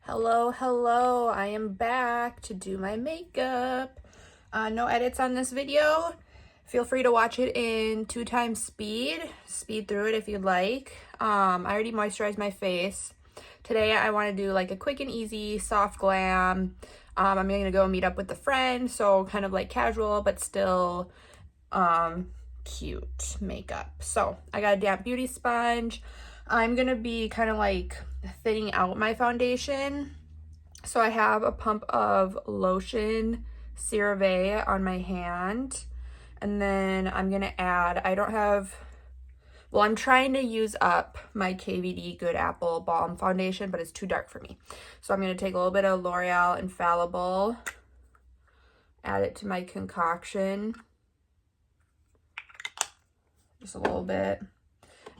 Hello, hello. I am back to do my makeup. No edits on this video. Feel free to watch it in 2x speed. Speed through it if you'd like. I already moisturized my face. Today I want to do like a quick and easy soft glam. I'm gonna go meet up with a friend, so kind of like casual but still cute makeup. So I got a damp beauty sponge. I'm gonna be kind of like thinning out my foundation. So I have a pump of lotion CeraVe on my hand, and then I'm gonna add, I'm trying to use up my KVD Good Apple Balm foundation, but it's too dark for me. So I'm gonna take a little bit of L'Oreal Infallible, add it to my concoction, just a little bit.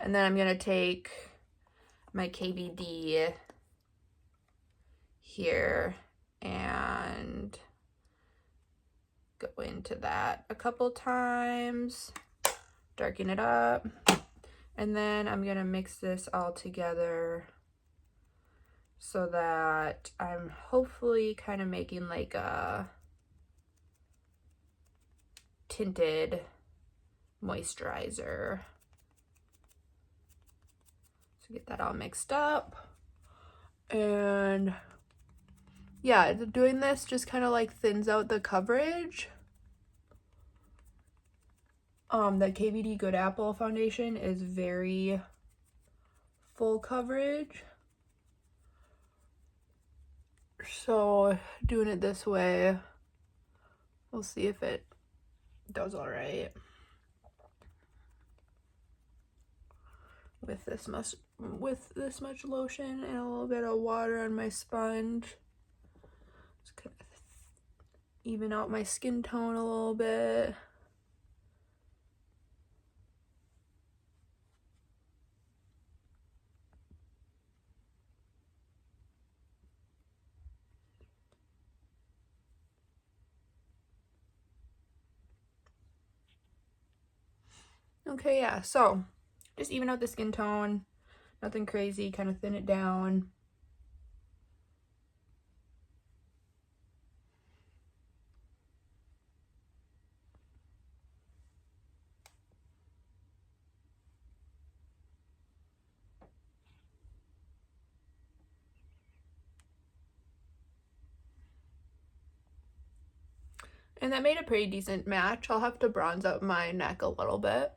And then I'm gonna take my KVD here and go into that a couple times, darken it up, and then I'm gonna mix this all together so that I'm hopefully kind of making like a tinted moisturizer. So get that all mixed up, and yeah, doing this just kind of like thins out the coverage. The KVD Good Apple foundation is very full coverage, so doing it this way, we'll see if it does all right with this much lotion and a little bit of water on my sponge. Just kind of even out my skin tone a little bit. Okay, yeah, so just even out the skin tone, nothing crazy, kind of thin it down. And that made a pretty decent match. I'll have to bronze up my neck a little bit.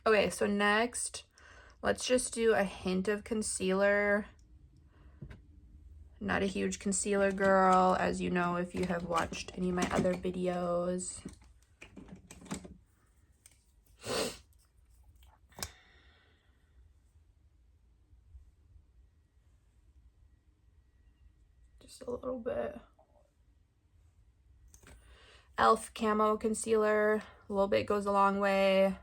Okay, so next, let's just do a hint of concealer. Not a huge concealer girl, as you know if you have watched any of my other videos. Just a little bit. e.l.f. Camo Concealer, a little bit goes a long way.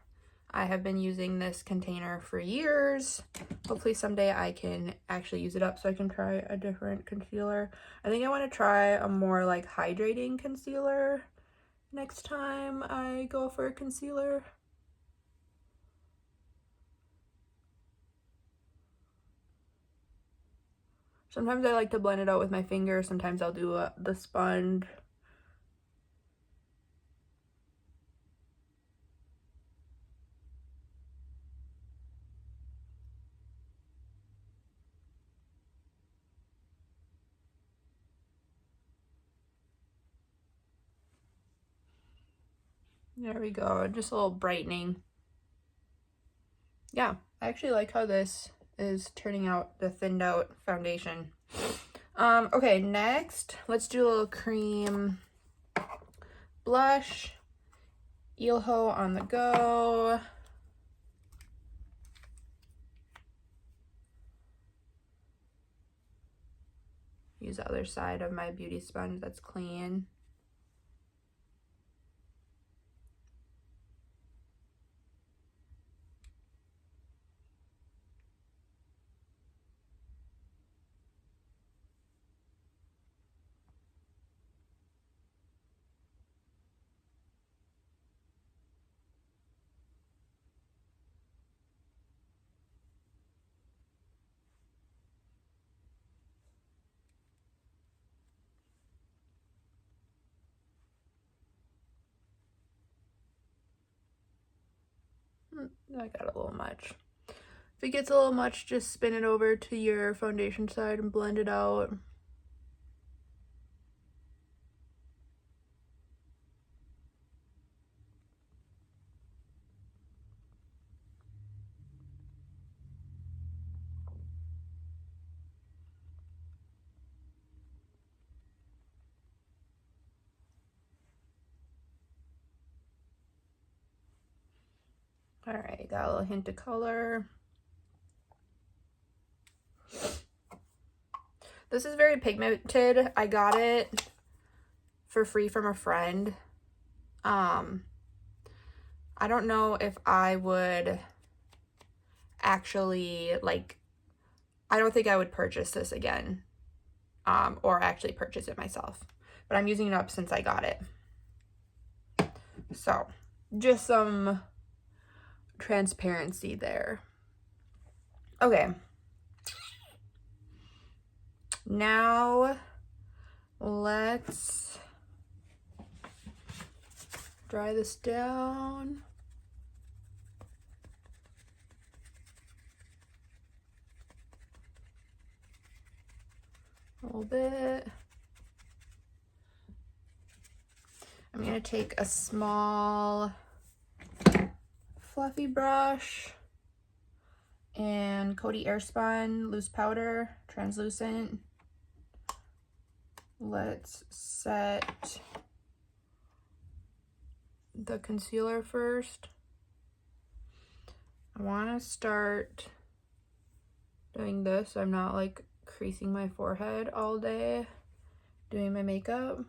I have been using this container for years. Hopefully someday I can actually use it up so I can try a different concealer. I think I want to try a more like hydrating concealer next time I go for a concealer. Sometimes I like to blend it out with my finger. Sometimes I'll do the sponge. There we go, just a little brightening. Yeah, I actually like how this is turning out, the thinned out foundation. Okay, next, let's do a little cream blush. Eelho on the go. Use the other side of my beauty sponge that's clean. I got a little much. If it gets a little much, just spin it over to your foundation side and blend it out. All right, got a little hint of color. This is very pigmented. I got it for free from a friend. I don't know if I would actually, like, I don't think I would purchase this again, or actually purchase it myself. But I'm using it up since I got it. So, just some transparency there. Okay. Now, let's dry this down. A little bit. I'm going to take a small fluffy brush and Coty Airspun loose powder, translucent. Let's set the concealer first. I want to start doing this so I'm not like creasing my forehead all day doing my makeup.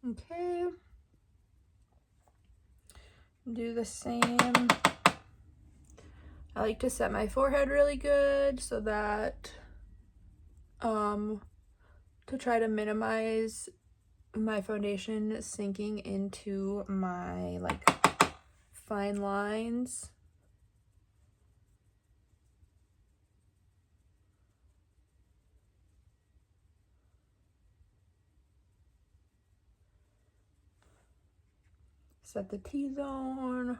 Okay. Do the same. I like to set my forehead really good so that to try to minimize my foundation sinking into my like fine lines. Set the T-zone.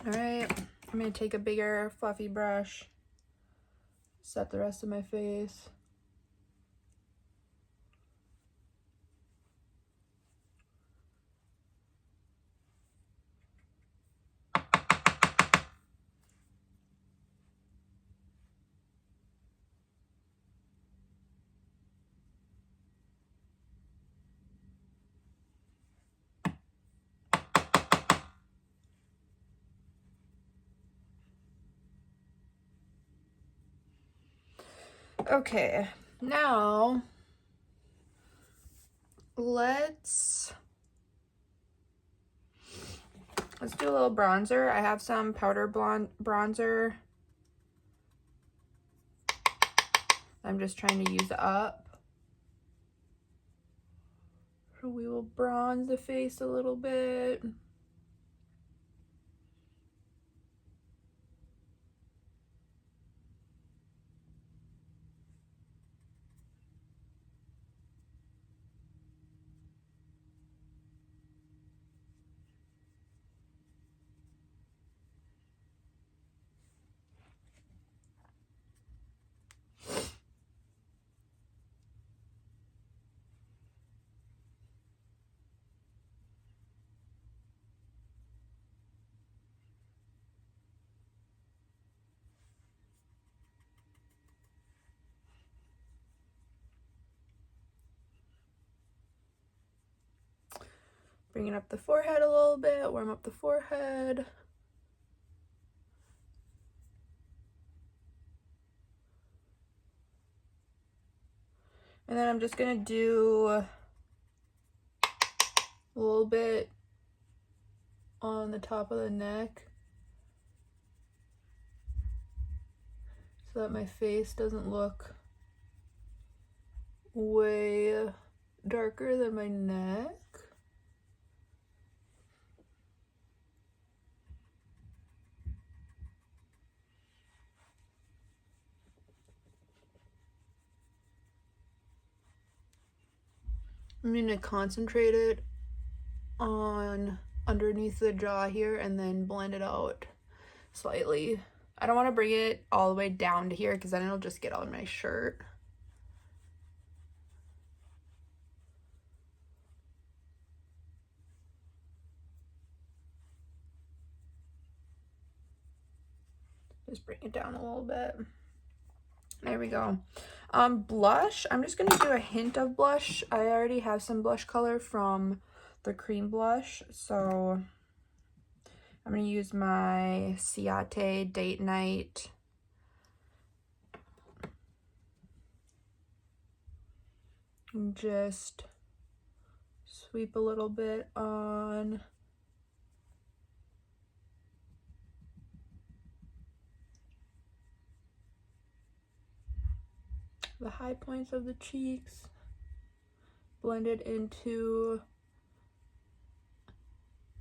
All right, I'm gonna take a bigger fluffy brush, set the rest of my face. Okay, now let's do a little bronzer. I have some powder blonde bronzer. I'm just trying to use up. We will bronze the face a little bit. Bringing up the forehead a little bit, warm up the forehead. And then I'm just gonna do a little bit on the top of the neck so that my face doesn't look way darker than my neck. I'm going to concentrate it on underneath the jaw here and then blend it out slightly. I don't want to bring it all the way down to here because then it'll just get on my shirt. Just bring it down a little bit. There we go. Blush, I'm just going to do a hint of blush. I already have some blush color from the cream blush, so I'm going to use my Ciate Date Night. And just sweep a little bit on the high points of the cheeks, blend it into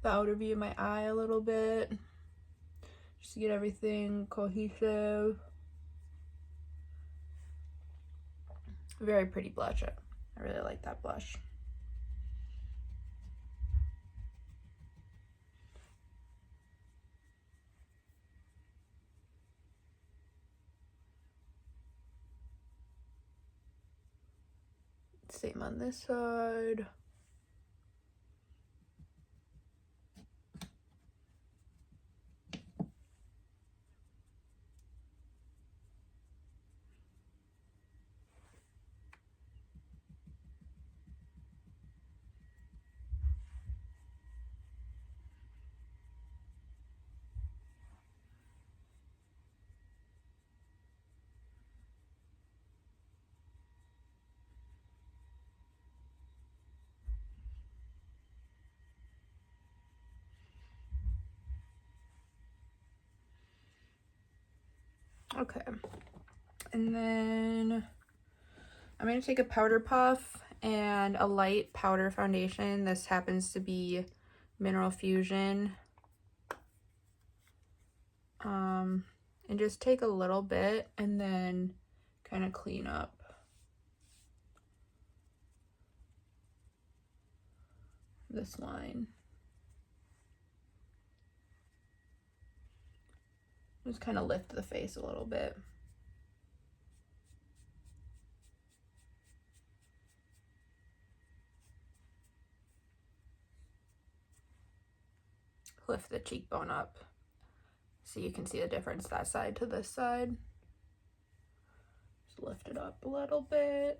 the outer V of my eye a little bit, just to get everything cohesive. Very pretty blush. I really like that blush. Same on this side. Okay, and then I'm going to take a powder puff and a light powder foundation. This happens to be Mineral Fusion. And just take a little bit and then kind of clean up this line. Just kind of lift the face a little bit. Lift the cheekbone up so you can see the difference that side to this side. Just lift it up a little bit.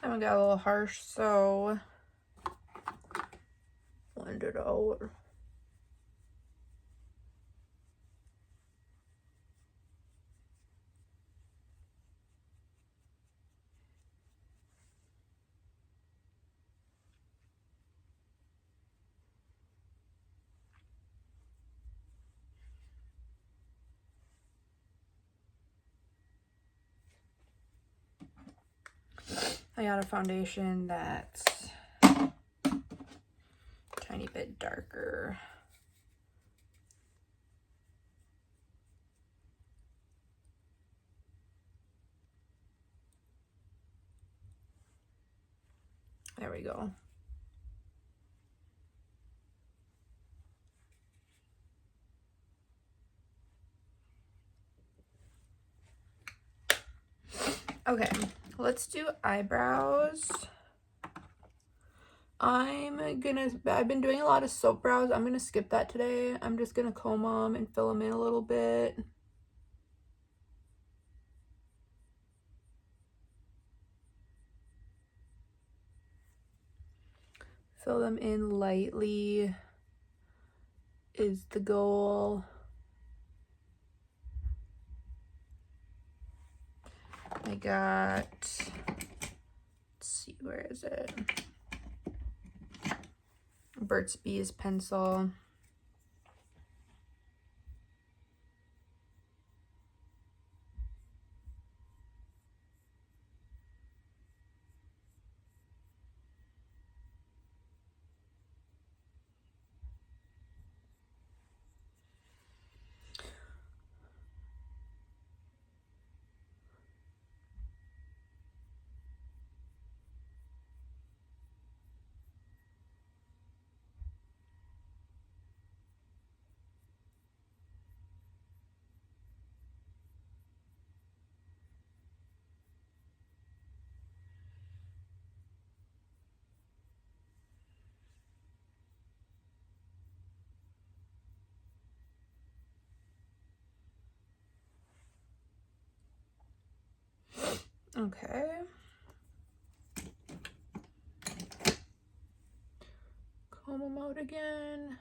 That one got a little harsh, so blend it out. I got a foundation that's tiny bit darker. There we go. Okay, let's do eyebrows. I've been doing a lot of soap brows. I'm gonna skip that today. I'm just gonna comb them and fill them in a little bit. Fill them in lightly is the goal. I got, let's see, where is it? Burt's Bees pencil. Okay. Comb them out again.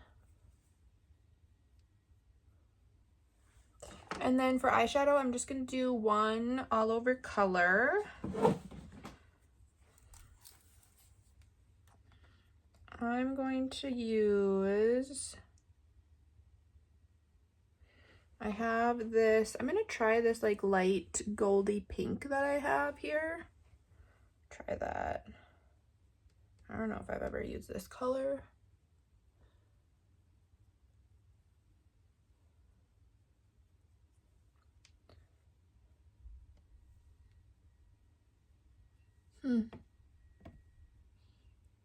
And then for eyeshadow, I'm just going to do one all over color. I'm going to use, I have this, I'm going to try this like light goldy pink that I have here. Try that. I don't know if I've ever used this color.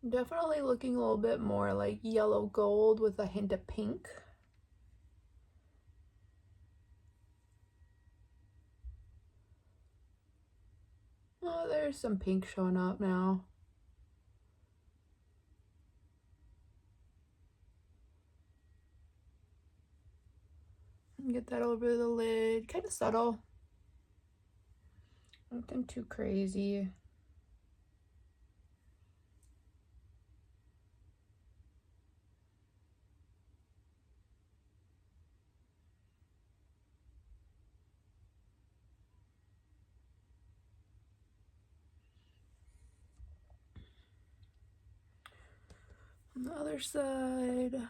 Definitely looking a little bit more like yellow gold with a hint of pink. Oh, there's some pink showing up now. Get that over the lid, kind of subtle. Nothing too crazy. On the other side.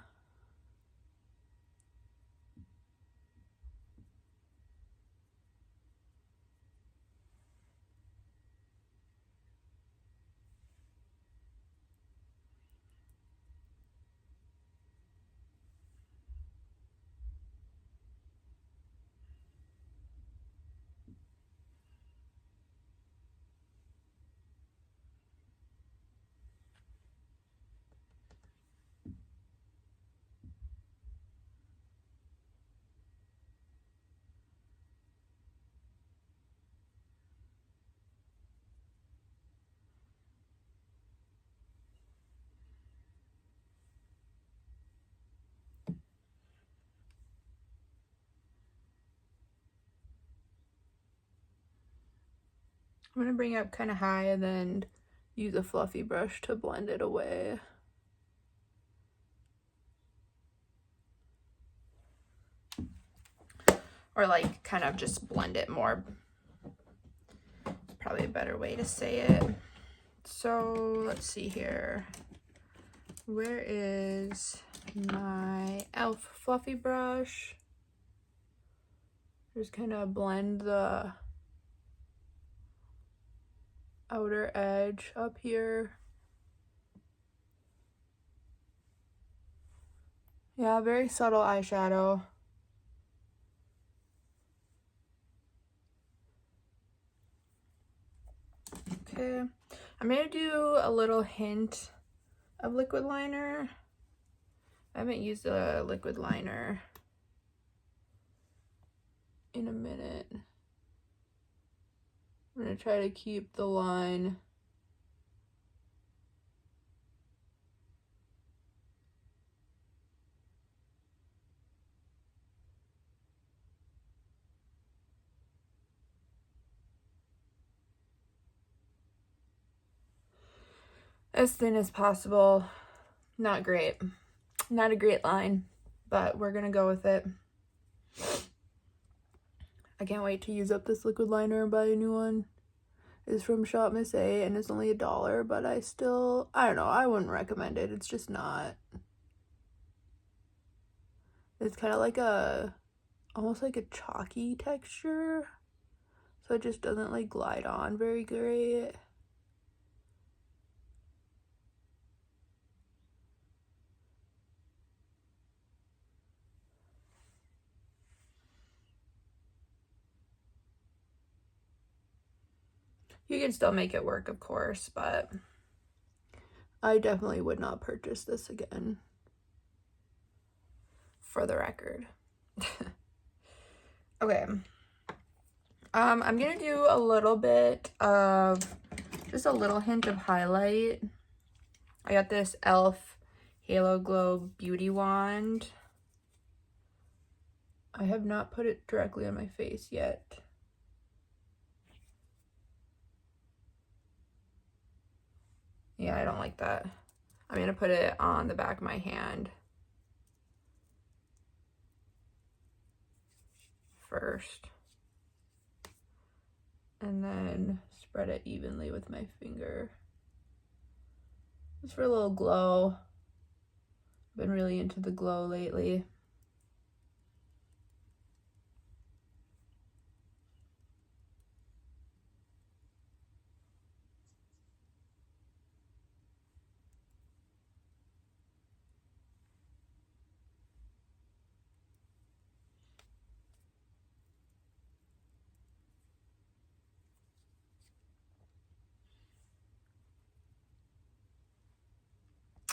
I'm gonna bring it up kind of high and then use a fluffy brush to blend it away. Or like kind of just blend it more. It's probably a better way to say it. So let's see here. Where is my e.l.f. fluffy brush? Just kind of blend the outer edge up here. Yeah, very subtle eyeshadow. Okay, I'm gonna do a little hint of liquid liner. I haven't used a liquid liner in a minute. I'm gonna try to keep the line as thin as possible. Not great. Not a great line, but we're gonna go with it. I can't wait to use up this liquid liner and buy a new one. It's from Shop Miss A and it's only $1, but I don't know, I wouldn't recommend it. It's just not. It's kind of like almost like a chalky texture. So it just doesn't like glide on very great. You can still make it work, of course, but I definitely would not purchase this again, for the record. Okay. I'm gonna do a little bit of, just a little hint of highlight. I got this e.l.f. Halo Glow Beauty Wand. I have not put it directly on my face yet. Yeah, I don't like that. I'm gonna put it on the back of my hand first. And then spread it evenly with my finger. Just for a little glow. I've been really into the glow lately.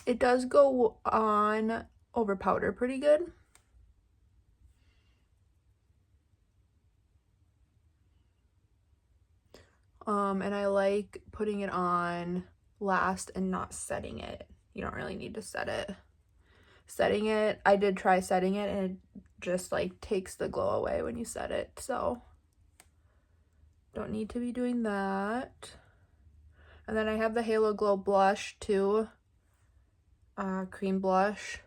It does go on over powder pretty good. And I like putting it on last and not setting it. You don't really need to set it. Setting it, I did try setting it and it just like takes the glow away when you set it, so don't need to be doing that. And then I have the Halo Glow blush too, cream blush,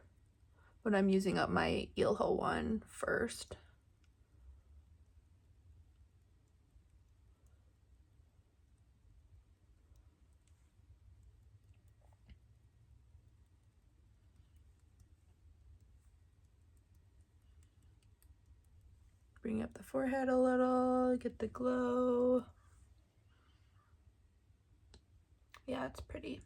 but I'm using up my Ilho one first. Bring up the forehead a little, get the glow. Yeah, it's pretty.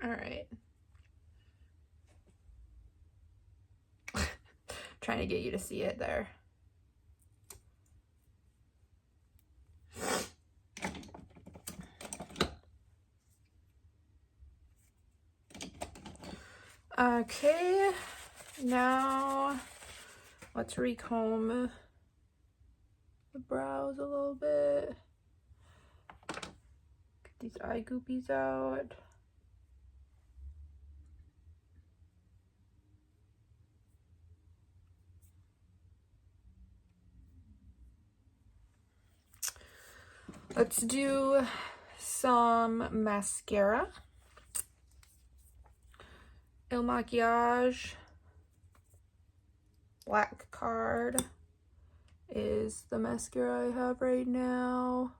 All right. Trying to get you to see it there. Okay, now let's recomb the brows a little bit. Get these eye goopies out. Let's do some mascara. Il Makiage Black Card is the mascara I have right now.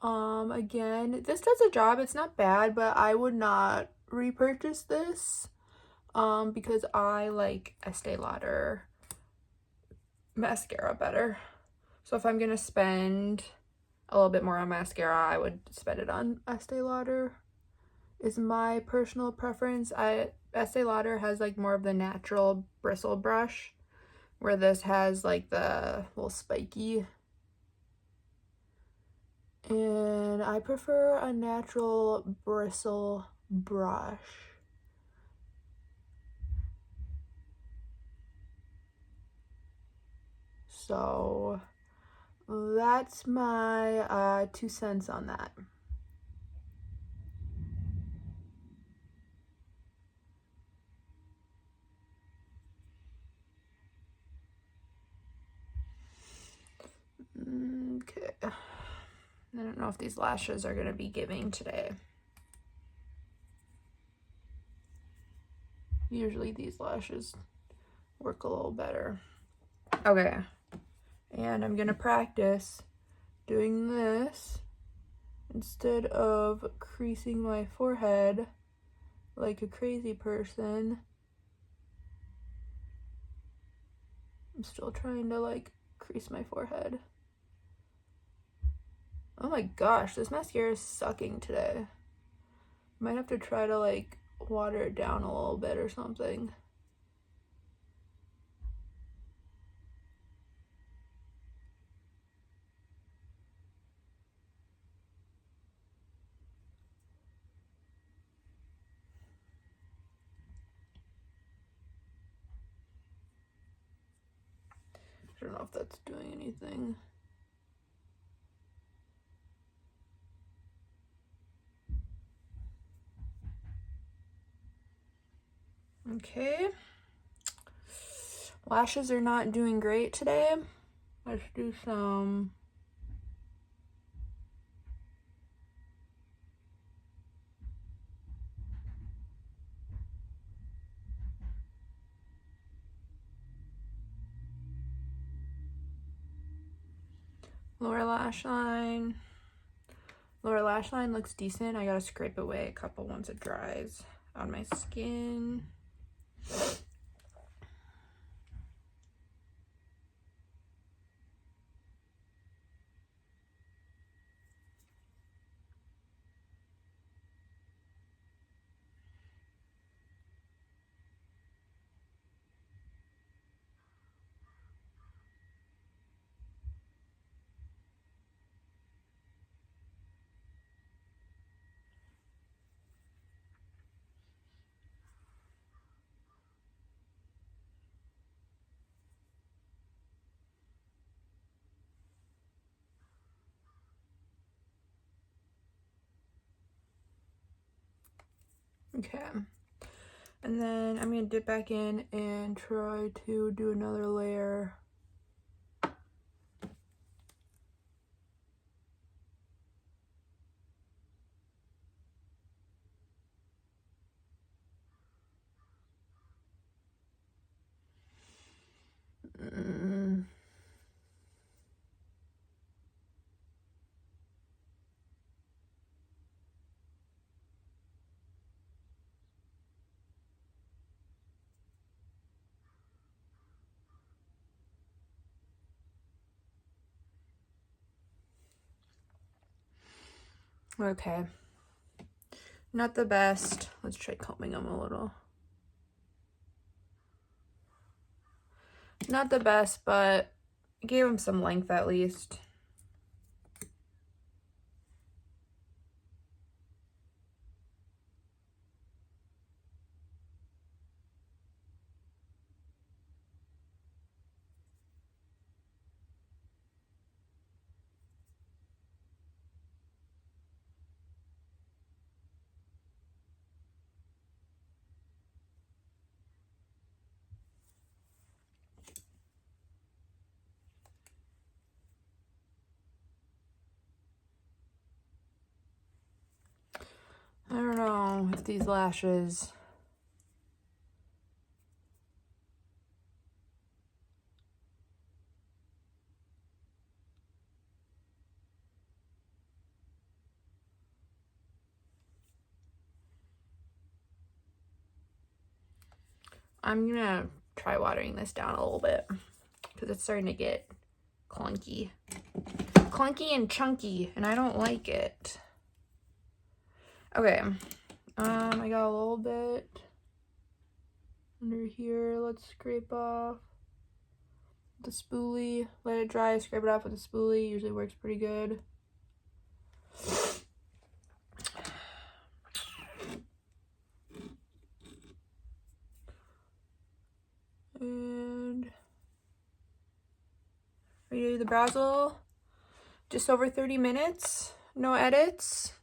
Again, this does a job. It's not bad, but I would not repurchase this because I like Estee Lauder mascara better. So if I'm gonna spend a little bit more on mascara, I would spend it on Estee Lauder. Is my personal preference. Estee Lauder has like more of the natural bristle brush, where this has like the little spiky. And I prefer a natural bristle brush. So that's my 2 cents on that. Okay. I don't know if these lashes are going to be giving today. Usually these lashes work a little better. Okay. And I'm going to practice doing this instead of creasing my forehead like a crazy person. I'm still trying to like crease my forehead. Oh my gosh, this mascara is sucking today. Might have to try to like water it down a little bit or something. I don't know if that's doing anything. Okay. Lashes are not doing great today. Let's do some lower lash line. Lower lash line looks decent. I gotta scrape away a couple once it dries on my skin. Okay. And then I'm gonna dip back in and try to do another layer. Okay. Not the best. Let's try combing them a little. Not the best, but I gave them some length at least. I don't know if these lashes I'm gonna try watering this down a little bit because it's starting to get clunky. Clunky and chunky, and I don't like it. Okay, I got a little bit under here. Let's scrape off the spoolie. Let it dry, scrape it off with the spoolie. Usually works pretty good. And ready to do the Brazil. Just over 30 minutes. No edits.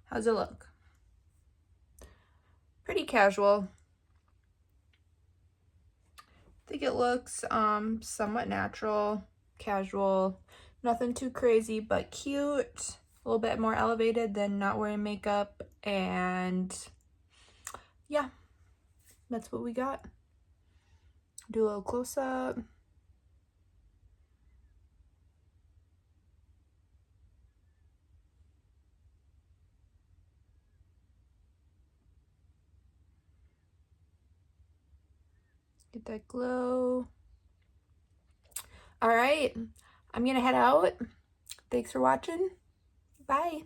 How's it look? Pretty casual. I think it looks somewhat natural, casual, nothing too crazy, but cute. A little bit more elevated than not wearing makeup, and yeah, that's what we got. Do a little close-up. Get that glow. All right, I'm gonna head out. Thanks for watching. Bye.